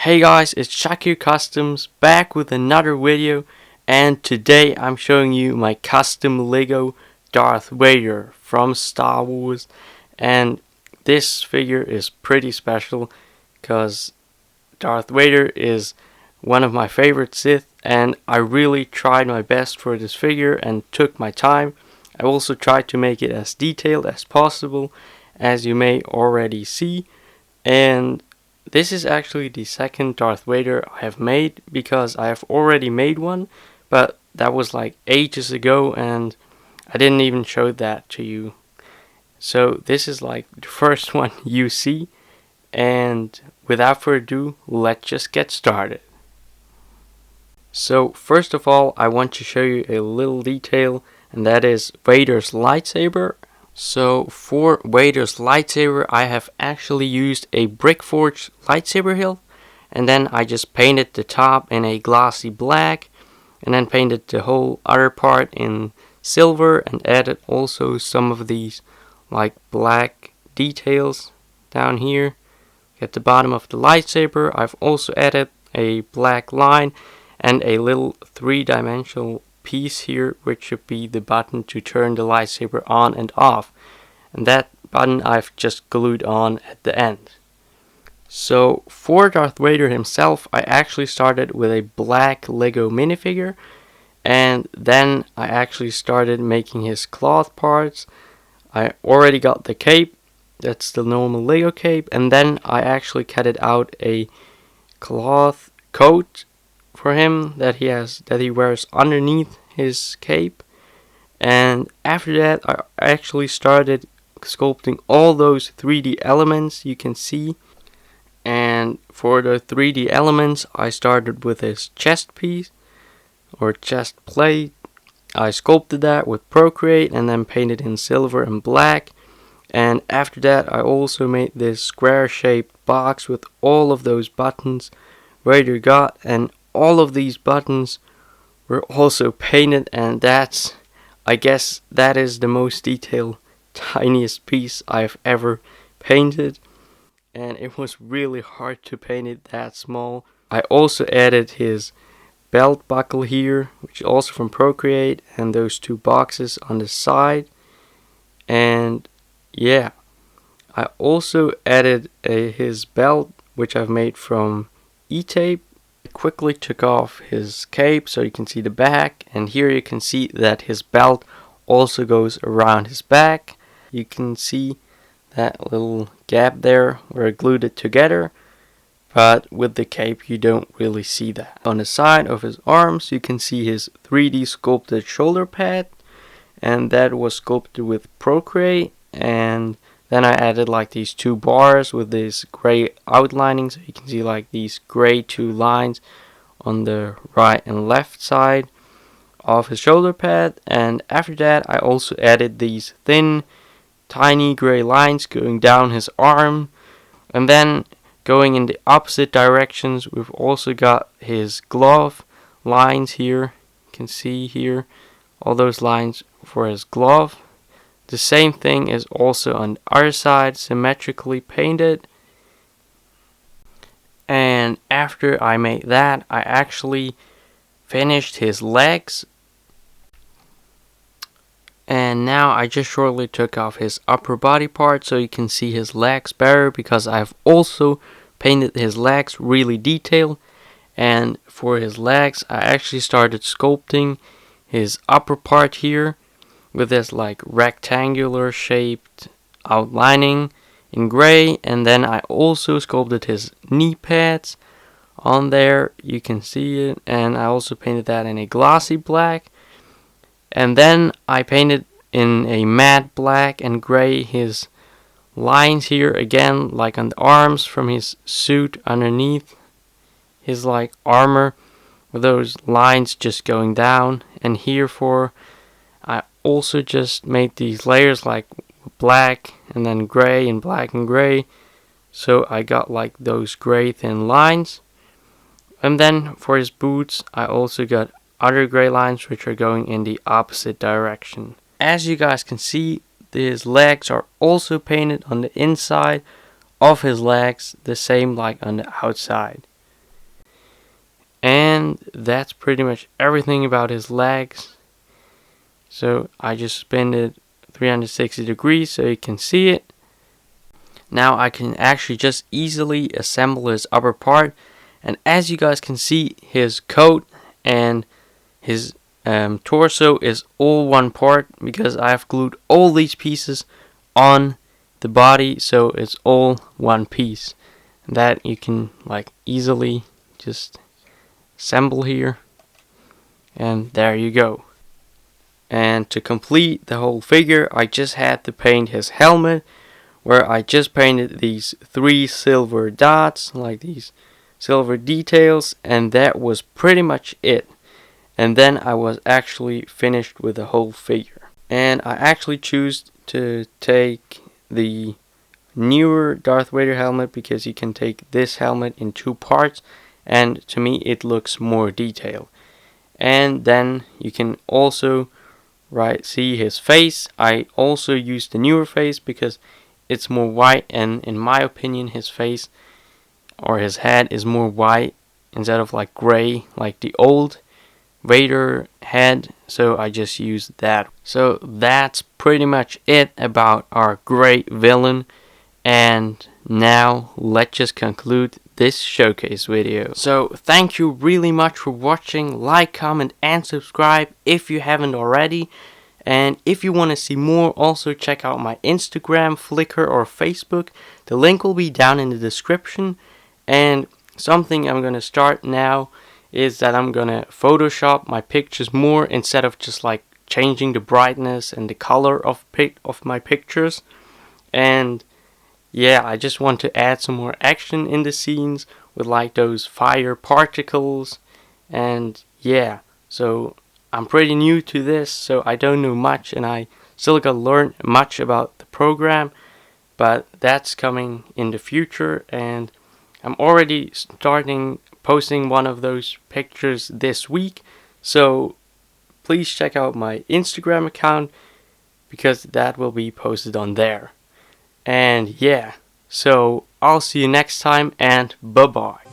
Hey guys, it's Shakir Customs back with another video, and today I'm showing you my custom Lego Darth Vader from Star Wars. And this figure is pretty special because Darth Vader is one of my favorite Sith, and I really tried my best for this figure and took my time. I also tried to make it as detailed as possible, as you may already see. And this is actually the second Darth Vader I have made, because I have already made one, but that was like ages ago and I didn't even show that to you. So this is like the first one you see, and without further ado, let's just get started. So first of all, I want to show you a little detail, and that is Vader's lightsaber. So for Vader's lightsaber, I have actually used a brick forged lightsaber hilt, and then I just painted the top in a glossy black, and then painted the whole other part in silver, and added also some of these like black details down here at the bottom of the lightsaber. I've also added a black line and a little three-dimensional piece here, which should be the button to turn the lightsaber on and off, and that button I've just glued on at the end. So for Darth Vader himself, I actually started with a black Lego minifigure, and then I actually started making his cloth parts. I already got the cape, that's the normal Lego cape, and then I actually cut out a cloth coat for him that he wears underneath his cape. And after that, I actually started sculpting all those 3D elements you can see. And for the 3D elements, I started with his chest piece or chest plate. I sculpted that with Procreate and then painted in silver and black. And after that, I also made this square shaped box with all of those buttons Vader got, and all of these buttons were also painted, and I guess that is the most detailed, tiniest piece I've ever painted, and it was really hard to paint it that small. I also added his belt buckle here, which is also from Procreate, and those two boxes on the side. And yeah, I also added his belt, which I've made from E-tape. Quickly took off his cape so you can see the back, and here you can see that his belt also goes around his back. You can see that little gap there where I glued it together, but with the cape you don't really see that. On the side of his arms you can see his 3D sculpted shoulder pad, and that was sculpted with Procreate. And then I added like these two bars with this gray outlining, so you can see like these gray two lines on the right and left side of his shoulder pad. And after that, I also added these thin, tiny gray lines going down his arm. And then going in the opposite directions, we've also got his glove lines here. You can see here all those lines for his glove. The same thing is also on the other side, symmetrically painted. And after I made that, I actually finished his legs. And now I just shortly took off his upper body part so you can see his legs better, because I've also painted his legs really detailed. And for his legs, I actually started sculpting his upper part here with this like rectangular shaped outlining in gray, and then I also sculpted his knee pads on there, you can see it, and I also painted that in a glossy black. And then I painted in a matte black and gray his lines here again, like on the arms from his suit underneath his like armor, with those lines just going down. And here I also just made these layers like black and then gray and black and gray, so I got like those gray thin lines. And then for his boots, I also got other gray lines which are going in the opposite direction. As you guys can see, his legs are also painted on the inside of his legs, the same like on the outside. And that's pretty much everything about his legs. So I just spin it 360 degrees so you can see it. Now I can actually just easily assemble his upper part, and as you guys can see, his coat and his torso is all one part because I have glued all these pieces on the body, so it's all one piece. And that you can like easily just assemble here, and there you go. And to complete the whole figure, I just had to paint his helmet, where I just painted these 3 silver dots, like these silver details, and that was pretty much it. And then I was actually finished with the whole figure. And I actually choose to take the newer Darth Vader helmet because you can take this helmet in 2 parts, and to me it looks more detailed. And then you can also see his face. I also use the newer face because it's more white, and in my opinion his face or his head is more white instead of like gray like the old Vader head, so I just use that. So that's pretty much it about our great villain, and now let's just conclude this showcase video. So thank you really much for watching. Like, comment and subscribe if you haven't already. And if you want to see more, also check out my Instagram, Flickr or Facebook. The link will be down in the description. And something I'm going to start now is that I'm going to Photoshop my pictures more instead of just like changing the brightness and the color of my pictures. And yeah, I just want to add some more action in the scenes with like those fire particles. And yeah, so I'm pretty new to this, so I don't know much, and I still gotta learn much about the program, but that's coming in the future, and I'm already starting posting one of those pictures this week, so please check out my Instagram account because that will be posted on there. And yeah, so I'll see you next time, and bye bye.